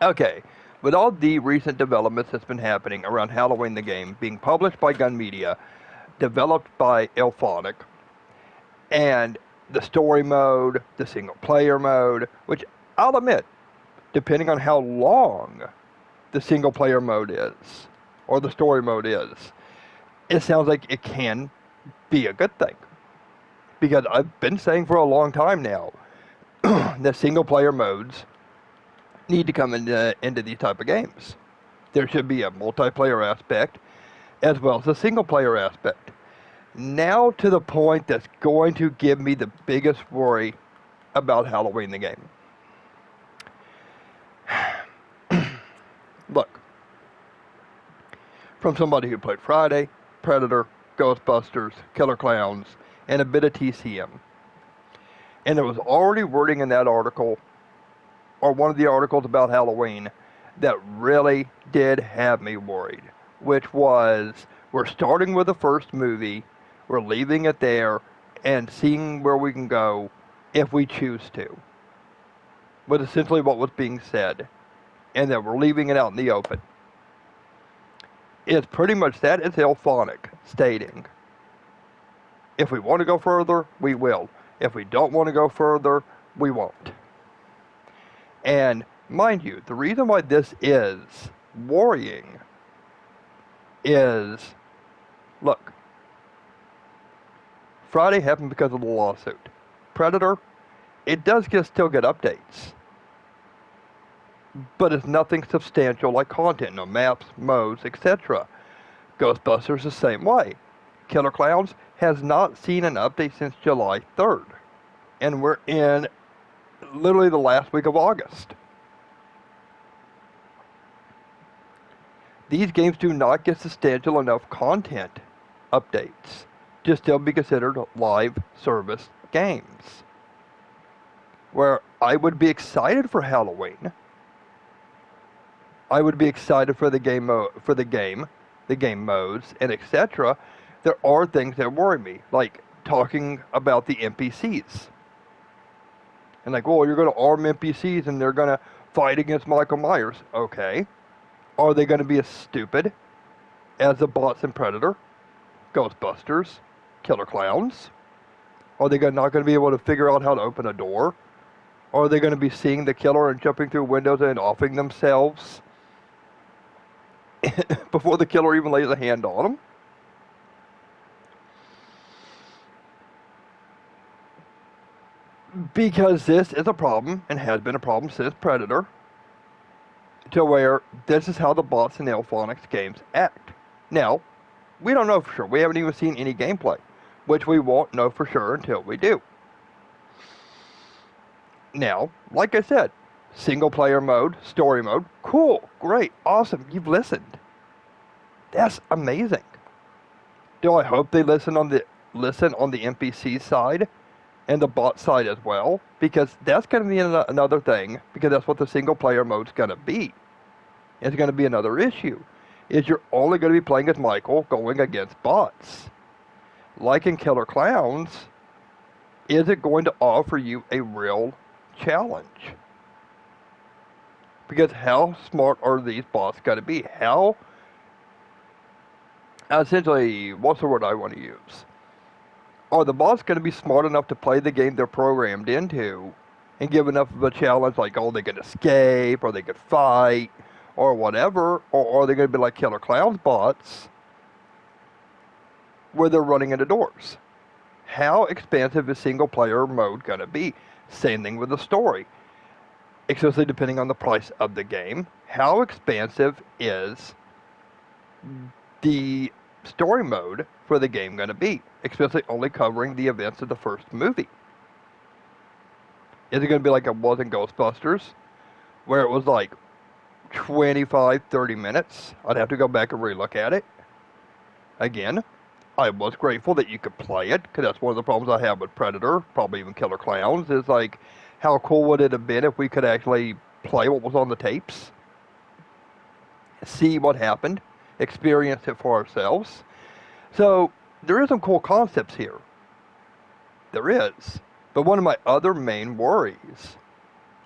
Okay, with all the recent developments that's been happening around Halloween the game, being published by Gun Media, developed by Elphonic, and the story mode, the single player mode, which I'll admit, depending on how long the single player mode is, or the story mode is, it sounds like it can be a good thing. Because I've been saying for a long time now that single player modes need to come into these type of games. There should be a multiplayer aspect as well as a single player aspect. Now to the point that's going to give me the biggest worry about Halloween the game. Look, from somebody who played Friday, Predator, Ghostbusters, Killer Clowns, and a bit of TCM. And there was already wording in that article, or one of the articles about Halloween, that really did have me worried. Which was, we're starting with the first movie, we're leaving it there, and seeing where we can go if we choose to. Was essentially what was being said. And that we're leaving it out in the open. It's pretty much that. It's Elphonic stating, if we want to go further, we will. If we don't want to go further, we won't. And mind you, the reason why this is worrying is, look, Friday happened because of the lawsuit. Predator, it does still get updates. But it's nothing substantial like content, no maps, modes, etc. Ghostbusters the same way. Killer Clowns has not seen an update since July 3rd. And we're in literally the last week of August. These games do not get substantial enough content updates to still be considered live service games. Where I would be excited for Halloween. I would be excited for the game modes, and etc. There are things that worry me, like talking about the NPCs. And like, well, you're going to arm NPCs and they're going to fight against Michael Myers. Okay. Are they going to be as stupid as the bots in Predator, Ghostbusters, Killer Clowns? Are they not going to be able to figure out how to open a door? Are they going to be seeing the killer and jumping through windows and offing themselves before the killer even lays a hand on them? Because this is a problem, and has been a problem since Predator, to where this is how the bots in Elphonics games act. Now, we don't know for sure. We haven't even seen any gameplay, which we won't know for sure until we do. Now, like I said, single player mode, story mode, cool, great, awesome, you've listened. That's amazing. Do I hope they listen on the NPC side and the bot side as well? Because that's going to be another thing, because that's what the single player mode's going to be. It's going to be another issue. Is you're only going to be playing as Michael going against bots. Like in Killer Clowns, is it going to offer you a real challenge? Because how smart are these bots going to be? How, essentially, what's the word I want to use? Are the bots going to be smart enough to play the game they're programmed into and give enough of a challenge like, oh, they can escape, or they could fight, or whatever? Or are they going to be like Killer Clowns bots, where they're running into doors? How expansive is single player mode going to be? Same thing with the story. Especially depending on the price of the game. How expansive is the story mode for the game going to be? Especially only covering the events of the first movie. Is it going to be like it was in Ghostbusters, where it was like 25, 30 minutes? I'd have to go back and relook at it. Again, I was grateful that you could play it, because that's one of the problems I have with Predator, probably even Killer Clowns, is like, how cool would it have been if we could actually play what was on the tapes? See what happened, experience it for ourselves. So, there is some cool concepts here. There is. But one of my other main worries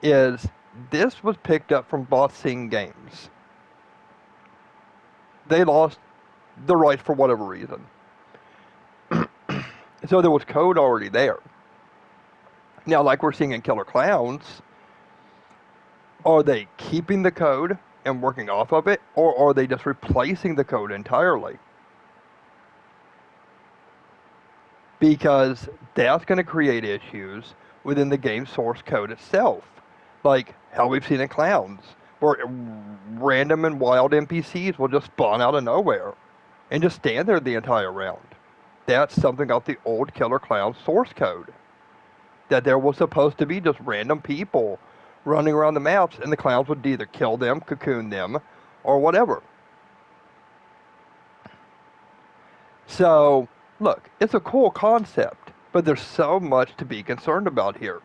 is this was picked up from Botsing Games. They lost the rights for whatever reason. So there was code already there. Now, like we're seeing in Killer Clowns, are they keeping the code and working off of it, or are they just replacing the code entirely? Because that's going to create issues within the game source code itself, like how we've seen in Clowns, where random and wild NPCs will just spawn out of nowhere and just stand there the entire round. That's something out the old Killer Clowns source code. That there was supposed to be just random people running around the maps, and the clowns would either kill them, cocoon them, or whatever. So, look, it's a cool concept, but there's so much to be concerned about here.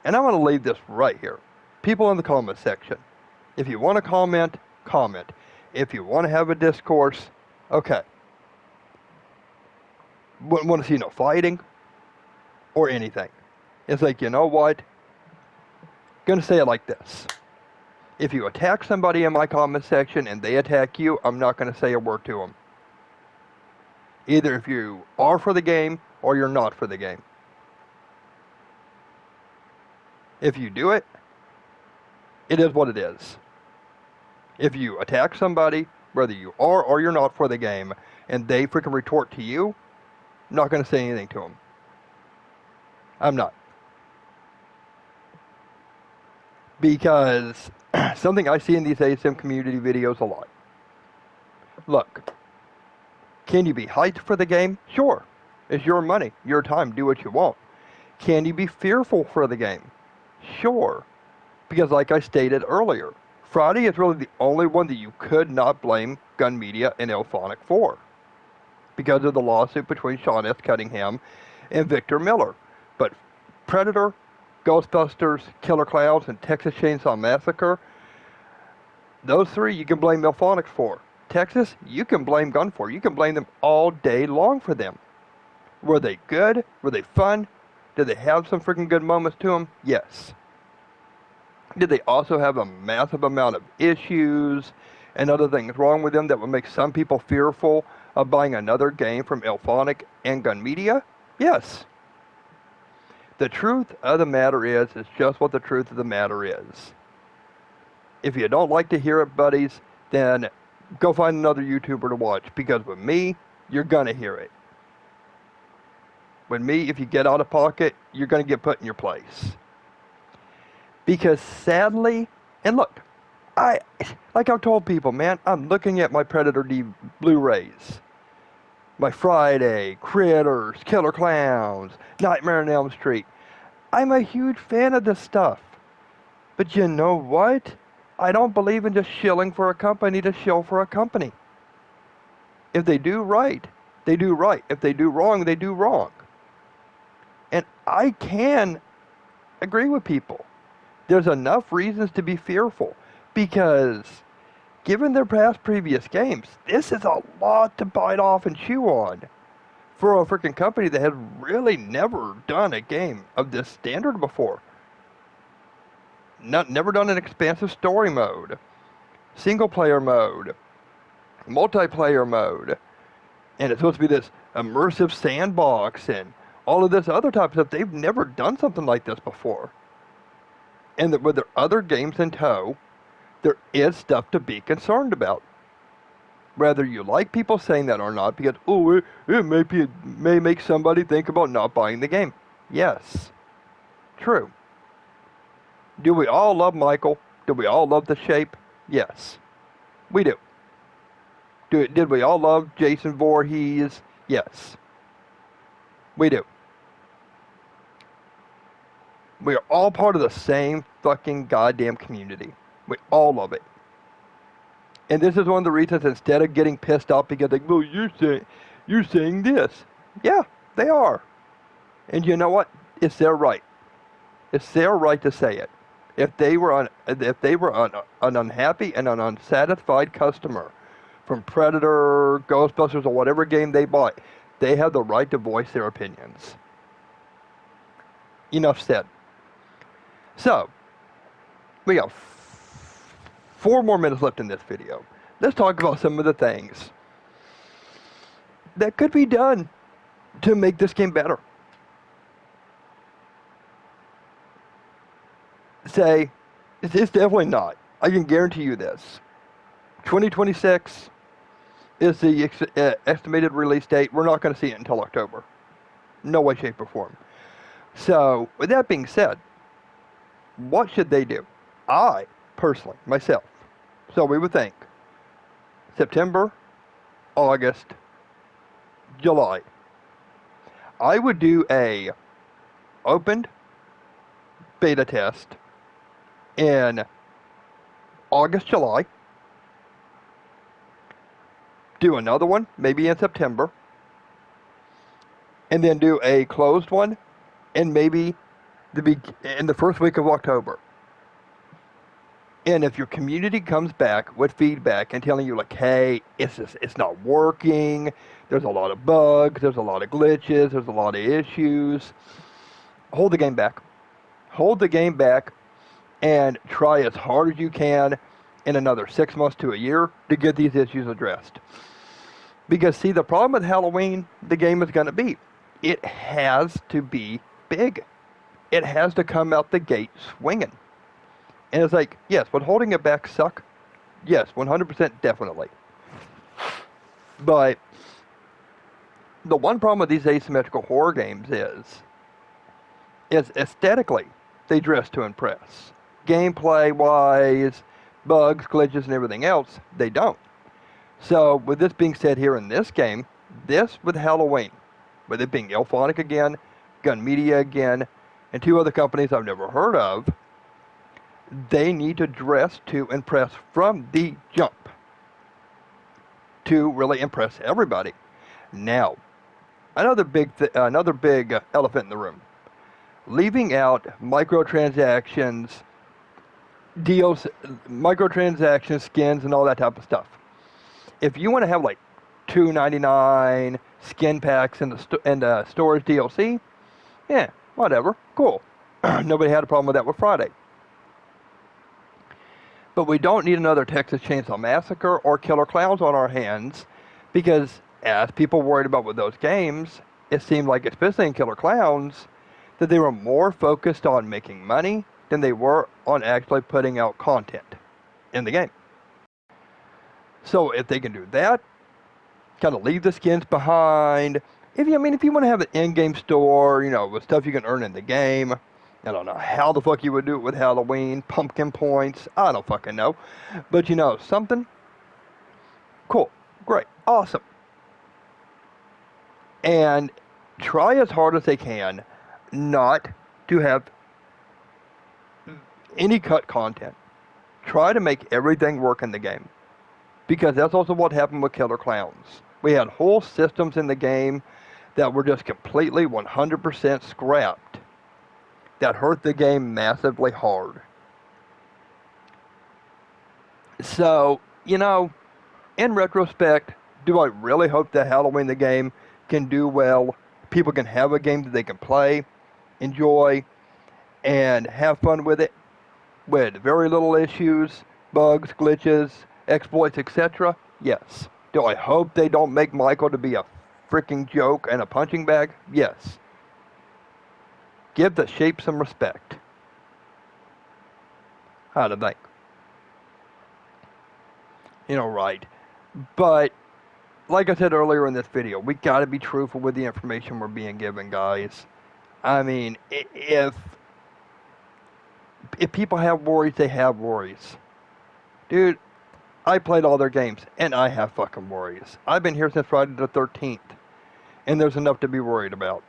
And I'm going to leave this right here. People in the comment section, if you want to comment, comment. If you want to have a discourse, okay. Wouldn't want to see no fighting or anything. It's like, you know what? Gonna say it like this. If you attack somebody in my comment section and they attack you, I'm not gonna say a word to them. Either if you are for the game or you're not for the game. If you do it, it is what it is. If you attack somebody, whether you are or you're not for the game, and they freaking retort to you, I'm not gonna say anything to them. I'm not. Because something I see in these ASM community videos a lot. Look, can you be hyped for the game? Sure. It's your money, your time, do what you want. Can you be fearful for the game? Sure. Because like I stated earlier, Friday is really the only one that you could not blame Gun Media and IllFonic for. Because of the lawsuit between Sean S. Cunningham and Victor Miller. But Predator, Ghostbusters, Killer Clowns, and Texas Chainsaw Massacre, those three you can blame IllFonic for. Texas, you can blame Gun for. You can blame them all day long for them. Were they good? Were they fun? Did they have some freaking good moments to them? Yes. Did they also have a massive amount of issues and other things wrong with them that would make some people fearful of buying another game from IllFonic and Gun Media? Yes. The truth of the matter is just what the truth of the matter is. If you don't like to hear it, buddies, then go find another YouTuber to watch. Because with me, you're gonna hear it. With me, if you get out of pocket, you're gonna get put in your place. Because sadly, and look, like I've told people, man, I'm looking at my Predator D Blu-rays. My Friday, Critters, Killer Clowns, Nightmare on Elm Street. I'm a huge fan of this stuff. But you know what? I don't believe in just shilling for a company to shill for a company. If they do right, they do right. If they do wrong, they do wrong. And I can agree with people. There's enough reasons to be fearful. Because given their past previous games, this is a lot to bite off and chew on for a freaking company that has really never done a game of this standard before. Never done an expansive story mode, single player mode, multiplayer mode, and it's supposed to be this immersive sandbox and all of this other type of stuff. They've never done something like this before. And that with their other games in tow, there is stuff to be concerned about. Whether you like people saying that or not, because, oh, it may make somebody think about not buying the game. Yes. True. Do we all love Michael? Do we all love the shape? Yes. We do. Did we all love Jason Voorhees? Yes. We do. We are all part of the same fucking goddamn community. We all love it. And this is one of the reasons, instead of getting pissed off because like, well, you're saying this. Yeah, they are. And you know what? It's their right. It's their right to say it. If they were an unhappy and an unsatisfied customer from Predator, Ghostbusters, or whatever game they bought, they have the right to voice their opinions. Enough said. So, We got 4 more minutes left in this video. Let's talk about some of the things that could be done to make this game better. Say, it's definitely not. I can guarantee you this. 2026 is the estimated release date. We're not going to see it until October. No way, shape, or form. So, with that being said, what should they do? I, personally, myself, so we would think September, August, July. I would do a opened beta test in August, July. Do another one, maybe in September. And then do a closed one, and maybe in the first week of October. And if your community comes back with feedback and telling you like, hey, it's not working, there's a lot of bugs, there's a lot of glitches, there's a lot of issues, hold the game back. Hold the game back and try as hard as you can in another 6 months to a year to get these issues addressed. Because see, the problem with Halloween, the game is going to be, it has to be big. It has to come out the gate swinging. And it's like, yes, would holding it back suck? Yes, 100% definitely. But the one problem with these asymmetrical horror games is aesthetically, they dress to impress. Gameplay-wise, bugs, glitches, and everything else, they don't. So, with this being said here in this game, this with Halloween, with it being IllFonic again, Gun Media again, and 2 other companies I've never heard of, they need to dress to impress from the jump to really impress everybody. Now, another big elephant in the room. Leaving out microtransactions, deals, microtransactions, skins, and all that type of stuff. If you want to have like $2.99 skin packs and the storage DLC, yeah, whatever, cool. Nobody had a problem with that with Friday. But we don't need another Texas Chainsaw Massacre or Killer Clowns on our hands, because as people worried about with those games, it seemed like, especially in Killer Clowns, that they were more focused on making money than they were on actually putting out content in the game. So if they can do that, kind of leave the skins behind. If you want to have an in-game store, with stuff you can earn in the game. I don't know how the fuck you would do it with Halloween, pumpkin points, I don't fucking know. But something cool, great, awesome. And try as hard as they can not to have any cut content. Try to make everything work in the game. Because that's also what happened with Killer Clowns. We had whole systems in the game that were just completely 100% scrapped. That hurt the game massively hard. So, in retrospect, do I really hope that Halloween the game can do well? People can have a game that they can play, enjoy, and have fun with it, with very little issues, bugs, glitches, exploits, etc.? Yes. Do I hope they don't make Michael to be a freaking joke and a punching bag? Yes. Give the shape some respect. How to think. Right. But, like I said earlier in this video, we gotta be truthful with the information we're being given, guys. I mean, if people have worries, they have worries. Dude, I played all their games, and I have fucking worries. I've been here since Friday the 13th, and there's enough to be worried about.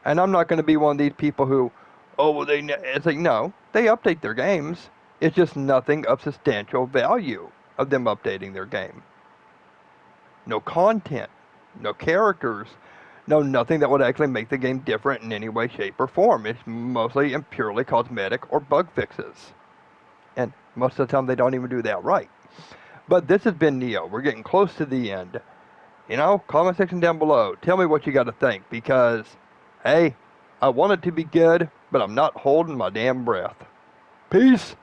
And I'm not going to be one of these people who, it's like, no, they update their games. It's just nothing of substantial value of them updating their game. No content, no characters, nothing that would actually make the game different in any way, shape, or form. It's mostly and purely cosmetic or bug fixes. And most of the time they don't even do that right. But this has been Neo. We're getting close to the end. Comment section down below. Tell me what you got to think, because, hey, I want it to be good, but I'm not holding my damn breath. Peace.